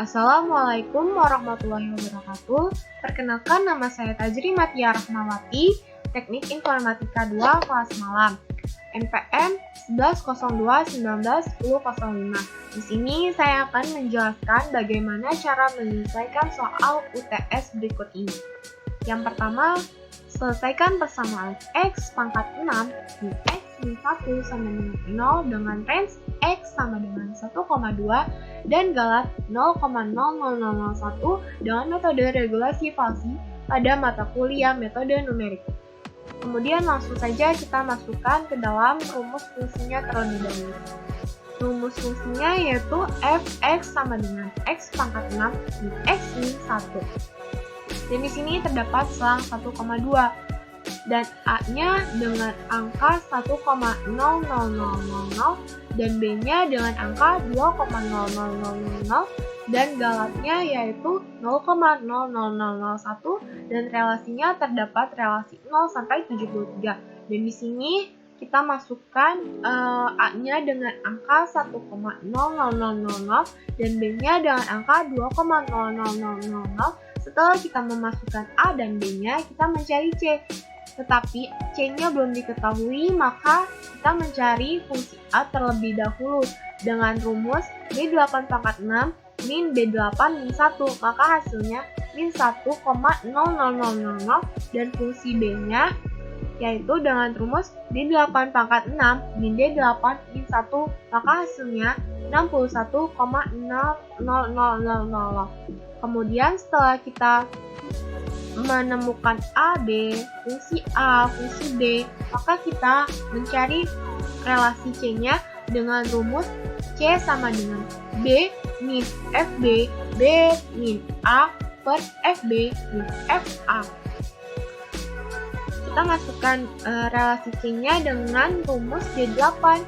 Assalamualaikum warahmatullahi wabarakatuh. Perkenalkan, nama saya Tajri Matia Rahmawati, Teknik Informatika 2 kelas malam, NPM 1102191005. Di sini saya akan menjelaskan bagaimana cara menyelesaikan soal UTS berikut ini. Yang pertama, selesaikan persamaan X pangkat 6 min X min 1 sama dengan 0 dengan range X sama dengan 1,2 dan galat 0,00001 dengan metode regulasi Falsi pada mata kuliah metode numerik. Kemudian langsung saja kita masukkan ke dalam rumus fungsinya terlebih dahulu. Rumus fungsinya yaitu fx sama dengan X pangkat 6 min X min 1. Dan di sini terdapat selang 1,2 dan A-nya dengan angka 1,00000 dan B-nya dengan angka 2,00000 dan galatnya yaitu 0,00001 dan relasinya terdapat relasi 0 sampai 73. Dan di sini kita masukkan A-nya dengan angka 1,00000 dan B-nya dengan angka 2,00000. Setelah kita memasukkan A dan B-nya, kita mencari C. Tetapi C-nya belum diketahui, maka kita mencari fungsi A terlebih dahulu dengan rumus B8 pangkat 6 min B8 min 1. Maka hasilnya min 1,00000 dan fungsi B-nya yaitu dengan rumus D8 pangkat 6 min D8 min 1. Maka hasilnya 61,0000. Kemudian setelah kita menemukan A, B, fungsi B, maka kita mencari relasi C-nya dengan rumus C sama dengan B min FB, B min A per FB min FA. Kita masukkan relasi C-nya dengan rumus D8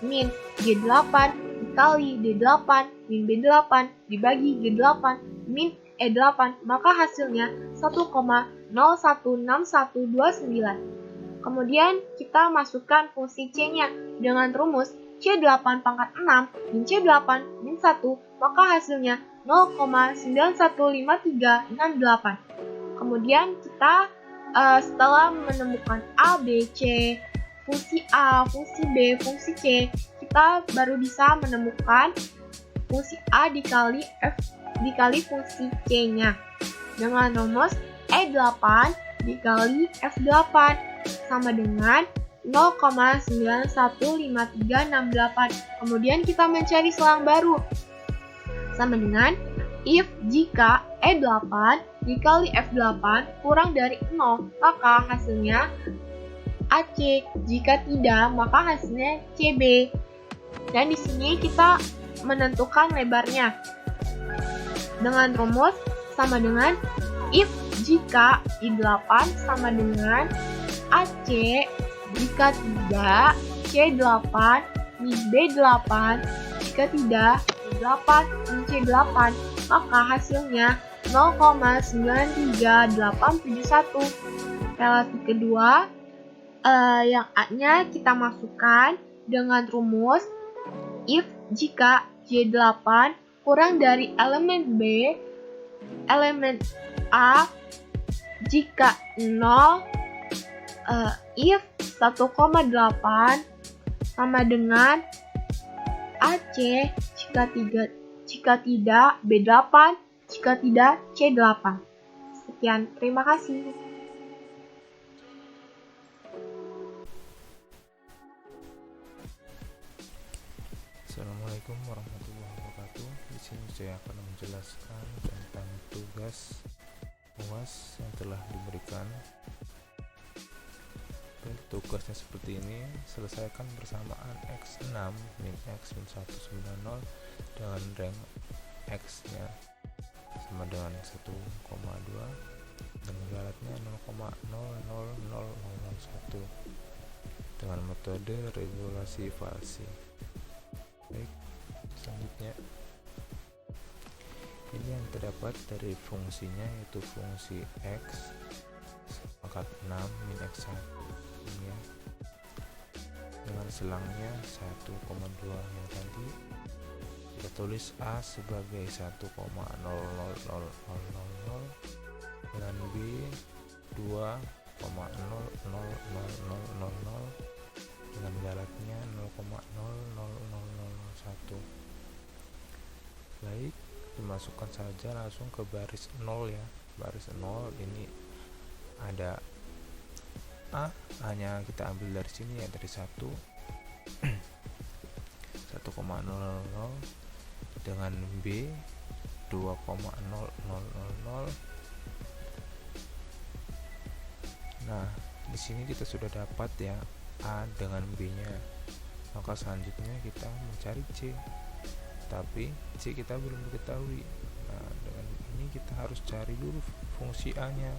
min G8 dikali D8 min B8 dibagi G8 min E8, maka hasilnya 1,016129. Kemudian kita masukkan fungsi C-nya dengan rumus C8 pangkat 6 min C8 min 1, maka hasilnya 0,915368. Kemudian kita setelah menemukan A, B, C, fungsi A, fungsi B, fungsi C, kita baru bisa menemukan fungsi A dikali fungsi C-nya dengan rumus E8 dikali F8 sama dengan 0,915368. Kemudian kita mencari selang baru sama dengan if jika E8 dikali F8 kurang dari 0, maka hasilnya AC. Jika tidak, maka hasilnya CB. Dan di sini kita menentukan lebarnya dengan rumus sama dengan if jika I8 sama dengan AC, jika tidak C8 min B8, jika tidak B8 min C8, maka hasilnya 0,93871. Relasi kedua yang A-nya kita masukkan dengan rumus if jika J8 kurang dari elemen B, elemen A, jika 0, if 1,8 sama dengan AC, jika tidak B8, jika tidak C8. Sekian, terima kasih. Assalamualaikum warahmatullahi wabarakatuh. Di sini saya akan menjelaskan tentang tugas UAS yang telah diberikan. Dan tugasnya seperti ini: selesaikan persamaan X6 min X min 190 dengan rank X-nya sama dengan 1,2 dan galatnya 0,00001 dengan metode regulasi Falsi. Baik, selanjutnya ini yang terdapat dari fungsinya, yaitu fungsi X pangkat 6 min X1 ya, dengan selangnya 1,2 yang tadi kita tulis A sebagai 1,00000 dan B 2,00000 dengan jaraknya 0,00001. Baik, dimasukkan saja langsung ke baris 0 ya. Baris 0 ini ada A, hanya kita ambil dari sini ya, dari 1 1,000 dengan B 2,000. Nah, di sini kita sudah dapat ya A dengan B-nya. Maka selanjutnya kita mencari C. Tapi C kita belum diketahui. Nah, dengan ini kita harus cari dulu fungsi A-nya.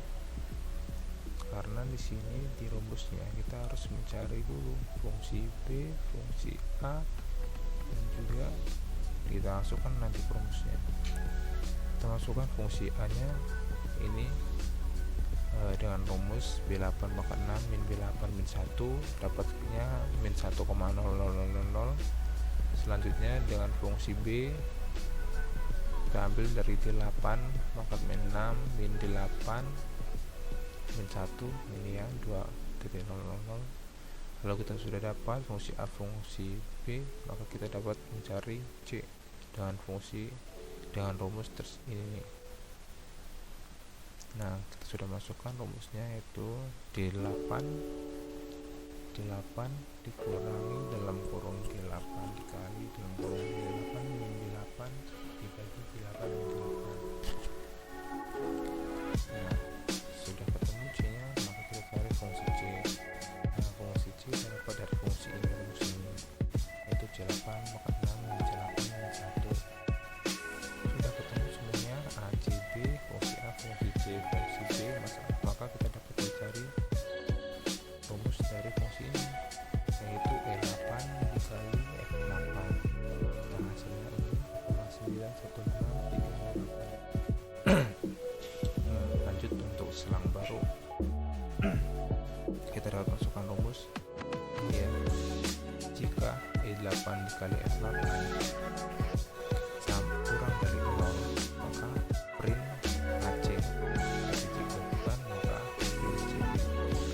Karena di sini di rumusnya kita harus mencari dulu fungsi B, fungsi A, dan juga kita masukkan nanti rumusnya. Kita masukkan fungsi A-nya ini dengan rumus B8 maka 6 min B8 min 1 dapatnya min 1,00000. Selanjutnya dengan fungsi B kita ambil dari D8 maka min 6 min D8 min 1 ini ya 2,000. Kalau kita sudah dapat fungsi A fungsi B, maka kita dapat mencari C dengan rumus ini. Nah, kita sudah masukkan rumusnya, yaitu D8 dikurangi dalam kurung D8 dikali dalam kurung D8 min D8 dibagi D8 min D8. Nah, sudah ketemu C-nya, maka kita cari fungsi C. Nah, fungsi C kita dapat dari fungsi ini, yaitu C8 maka 6 min C8 min 1. Sudah ketemu semuanya A, C, B, fungsi A, fungsi C, fungsi B, maka kita dapat mencari rumus dari fungsi ini, yaitu E8 dikali F8. Nah, hasilnya ini 91638. Lanjut untuk selang baru. Kita dapat masukkan rumus ya, jika E8 dikali F8 kurang dari 0 maka print AC. Tapi jika bukan maka print CB.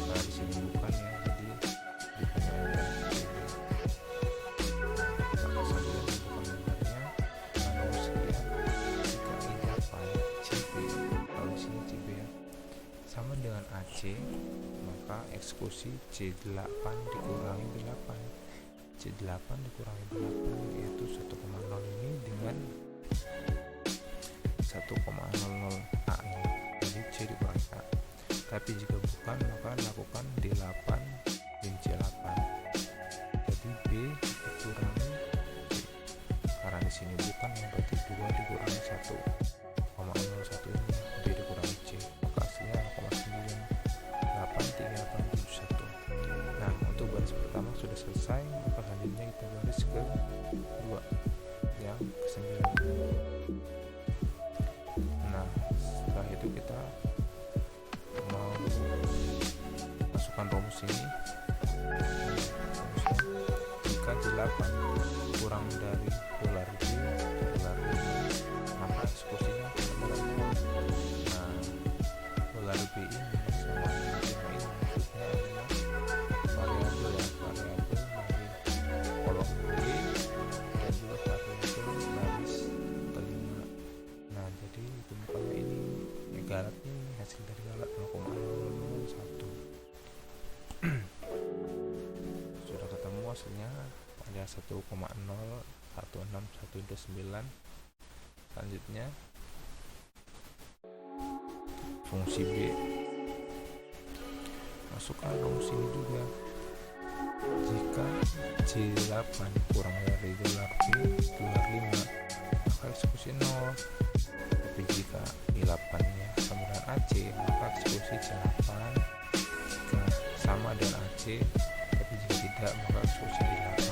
Nah, di sini bukan ya, jadi bukannya ada CB. Kita pasang dia untuk gambarnya. Kalau sekian jika E8 CB, kalau sini CB ya, sama dengan AC, maka eksekusi C8 dikurangi 8. C8 dikurangi 8 yaitu 1,0 ini dengan 1,00 A ini, jadi C dikurangi A. Tapi jika bukan maka lakukan D8 min C8, jadi B dikurangi C. Karena di sini bukan ya, berarti 2 dikurangi 1,01 ini, D dikurangi C, maka hasilnya 0,98381. Nah, untuk baris pertama sudah selesai, maka selanjutnya kita baris ke 2 yang ke-9 ini. Nah, setelah itu kita mau masukkan rumus ini. Rumusnya, jika 8 kurang dari $B, maka eksekusinya adalah 0. Nah, $B ini sama dengan ini, maksudnya adalah variabel ya, variabel dari kolom B dan juga variabel baris kelima. Nah, jadi ditemukannya ini ya, galatnya ini hasil dari galat 0,001. Sudah ketemu hasilnya pada 1,016129. Selanjutnya fungsi B, masukkan rumus ini juga. Jika C8 kurang dari $B, maka eksekusi 0. Tapi jika D8 nya sama dengan AC, maka eksekusi C8. Jika sama dengan AC, tapi jika tidak, maka eksekusi D8.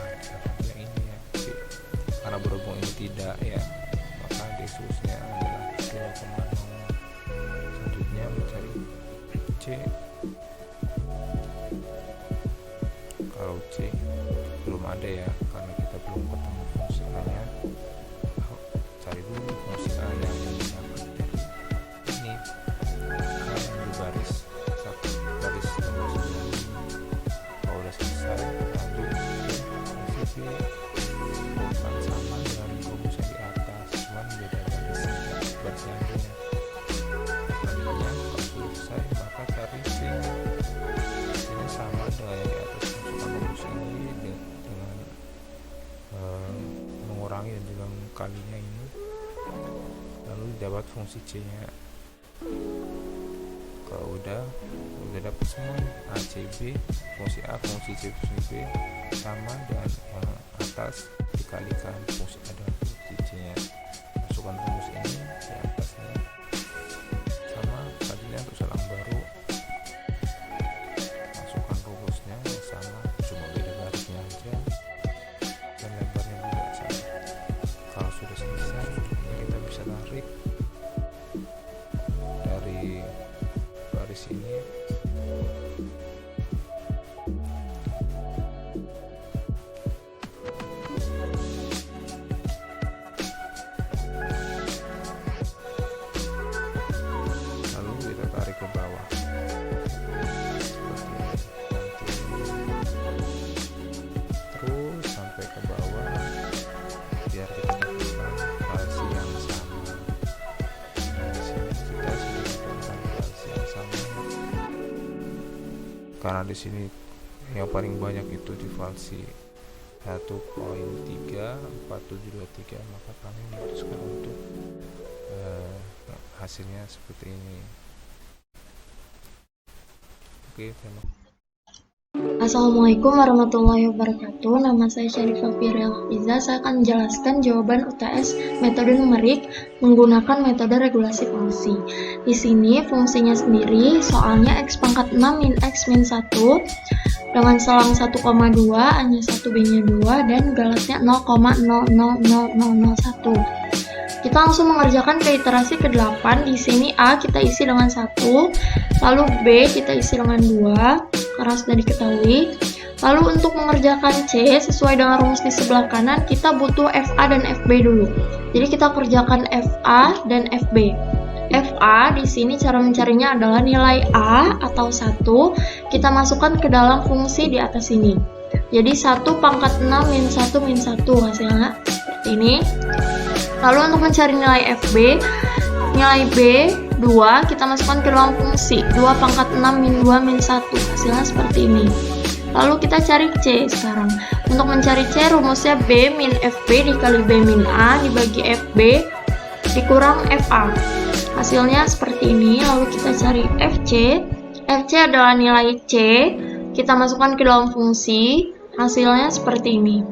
Yang ini ya, C. Karena berhubung ini tidak ya, maka eksekusinya adalah 2,0. Selanjutnya mencari C. Kalau C belum ada ya, karena kita belum ketemu fungsi A-nya, dapat fungsi C nya. Kalau udah dapat semua A, C, B, fungsi A, fungsi C, fungsi B sama dengan yang atas dikalikan fungsi A dan fungsi C nya. Masukkan rumus ini di atasnya, sama tadinya untuk selang baru masukkan rumusnya yang sama, cuma beda garisnya aja dan lebarnya juga sama. Kalau sudah selesai, kita bisa tarik dari garis ini lalu kita tarik ke bawah seperti ini, terus sampai ke bawah biar kita dapatkan falsi yang sama. Dari sini kita sudah dapatkan falsi yang sama karena di sini yang paling banyak itu di falsi 1.34723, maka kami memutuskan untuk hasilnya seperti ini. Oke, terima kasih. Assalamualaikum warahmatullahi wabarakatuh. Nama saya Syarifah Firel Iza. Saya akan menjelaskan jawaban UTS metode numerik menggunakan metode regulasi fungsi. Di sini fungsinya sendiri soalnya x pangkat 6 min x min 1 dengan selang 1,2, A-nya 1, B-nya 2, dan galasnya 0,000001. Kita langsung mengerjakan ke iterasi ke-8. Di sini A kita isi dengan 1, lalu B kita isi dengan 2, karena sudah diketahui. Lalu untuk mengerjakan C, sesuai dengan rumus di sebelah kanan, kita butuh FA dan FB dulu. Jadi kita kerjakan FA dan FB. FA di sini cara mencarinya adalah nilai A atau 1 kita masukkan ke dalam fungsi di atas ini. Jadi 1 pangkat 6 min 1 min 1 hasilnya seperti ini. Lalu untuk mencari nilai FB, nilai B 2 kita masukkan ke dalam fungsi 2 pangkat 6 min 2 min 1 hasilnya seperti ini. Lalu kita cari C sekarang. Untuk mencari C rumusnya B min FB dikali B min A dibagi FB dikurang FA. Hasilnya seperti ini. Lalu kita cari FC. FC adalah nilai C, kita masukkan ke dalam fungsi, hasilnya seperti ini.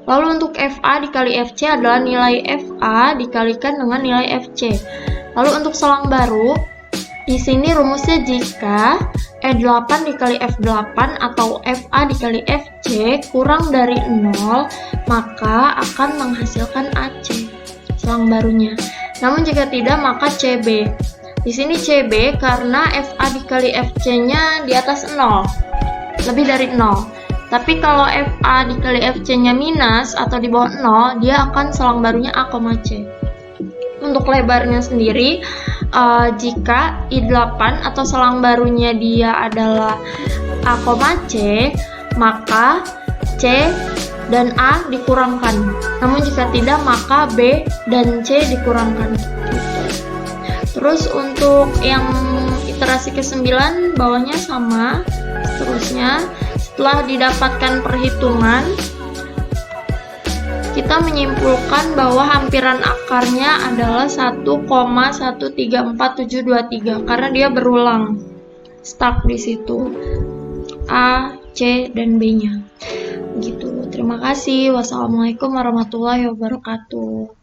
Lalu untuk FA dikali FC adalah nilai FA dikalikan dengan nilai FC. Lalu untuk selang baru, di sini rumusnya jika E8 dikali F8 atau FA dikali FC kurang dari 0, maka akan menghasilkan AC, selang barunya. Namun jika tidak, maka CB. Di sini CB karena FA dikali FC-nya di atas 0, lebih dari 0. Tapi kalau FA dikali FC-nya minus atau di bawah 0, dia akan selang barunya A, C. Untuk lebarnya sendiri, jika I8 atau selang barunya dia adalah A, C, maka C dan A dikurangkan. Namun jika tidak, maka B dan C dikurangkan. Terus untuk yang iterasi ke-9, bawahnya sama. Seterusnya, setelah didapatkan perhitungan, kita menyimpulkan bahwa hampiran akarnya adalah 1,134723 karena dia berulang, stuck di situ A, C, dan B-nya. Gitu. Terima kasih. Wassalamualaikum warahmatullahi wabarakatuh.